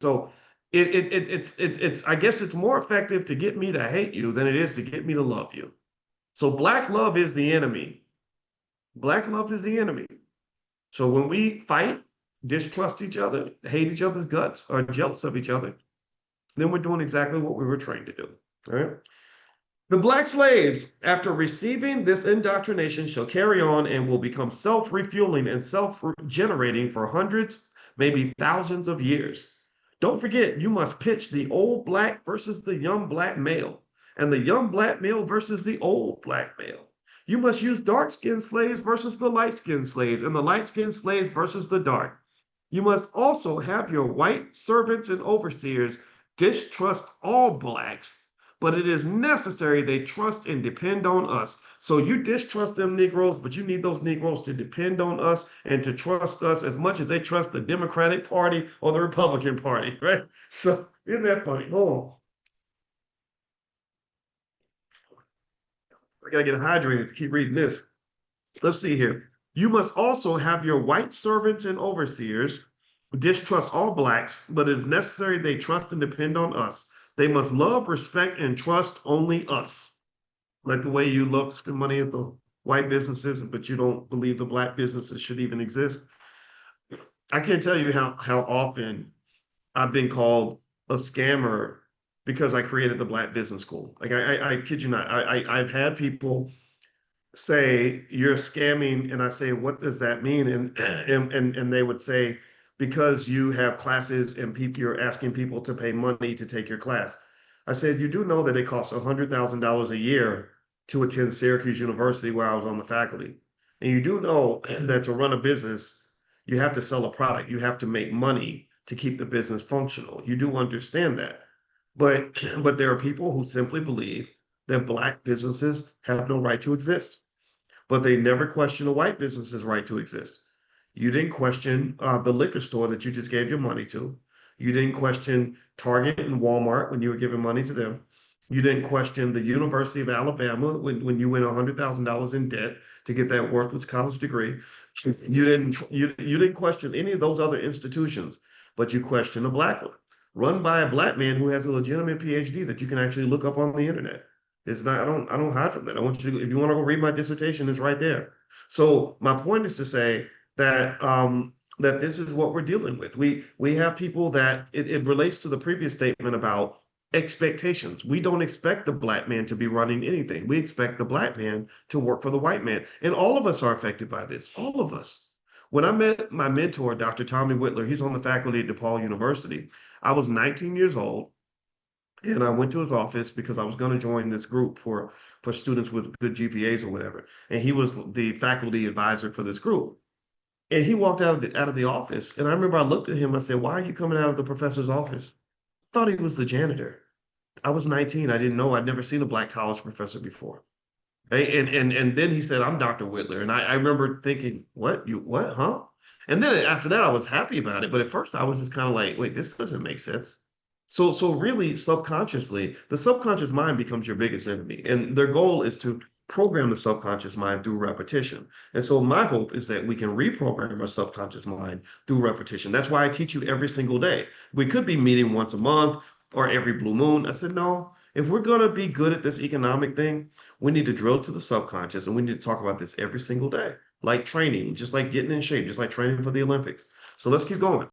So it's I guess it's more effective to get me to hate you than it is to get me to love you. So black love is the enemy. Black love is the enemy. So when we fight, distrust each other, hate each other's guts, are jealous of each other, then we're doing exactly what we were trained to do. All right. The black slaves, after receiving this indoctrination, shall carry on and will become self refueling and self generating for hundreds, maybe thousands of years. Don't forget, you must pitch the old black versus the young black male, and the young black male versus the old black male. You must use dark skinned slaves versus the light skinned slaves, and the light skinned slaves versus the dark. You must also have your white servants and overseers distrust all blacks, but it is necessary they trust and depend on us. So you distrust them Negroes, but you need those Negroes to depend on us and to trust us as much as they trust the Democratic Party or the Republican Party, right? So isn't that funny? Hold on. I gotta get hydrated to keep reading this. Let's see here. You must also have your white servants and overseers distrust all blacks, but it is necessary they trust and depend on us. They must love, respect, and trust only us. Like the way you love to spend money at the white businesses, but you don't believe the black businesses should even exist. I can't tell you how often I've been called a scammer because I created the Black Business School. Like I kid you not, I've had people say you're scamming, and I say, what does that mean? And they would say, because you have classes and people, you're asking people to pay money to take your class. I said, you do know that it costs $100,000 a year to attend Syracuse University where I was on the faculty. And you do know that to run a business, you have to sell a product. You have to make money to keep the business functional. You do understand that. But there are people who simply believe that black businesses have no right to exist. But they never question a white business's right to exist. You didn't question the liquor store that you just gave your money to. You didn't question Target and Walmart when you were giving money to them. You didn't question the University of Alabama when you went $100,000 in debt to get that worthless college degree. You didn't question any of those other institutions, but you questioned a black one, run by a black man who has a legitimate PhD that you can actually look up on the internet. It's not, I don't hide from that. I want you to, if you want to go read my dissertation, it's right there. So my point is to say that that this is what we're dealing with. We have people that it relates to the previous statement about expectations. We don't expect the black man to be running anything. We expect the black man to work for the white man. And all of us are affected by this. All of us. When I met my mentor, Dr. Tommy Whitler, he's on the faculty at DePaul University. I was 19 years old. And I went to his office because I was going to join this group for students with good GPAs or whatever. And he was the faculty advisor for this group. And he walked out of the office. And I remember I looked at him. I said, "Why are you coming out of the professor's office?" I thought he was the janitor. I was 19. I didn't know. I'd never seen a black college professor before. And then he said, "I'm Dr. Whitler." And I remember thinking, "What? You what? Huh?" And then after that, I was happy about it. But at first, I was just kind of like, "Wait, this doesn't make sense." So really, subconsciously, the subconscious mind becomes your biggest enemy. And their goal is to program the subconscious mind through repetition. And so my hope is that we can reprogram our subconscious mind through repetition. That's why I teach you every single day. We could be meeting once a month or every blue moon. I said, no, if we're going to be good at this economic thing, we need to drill to the subconscious, and we need to talk about this every single day, like training, just like getting in shape, just like training for the Olympics. So let's keep going.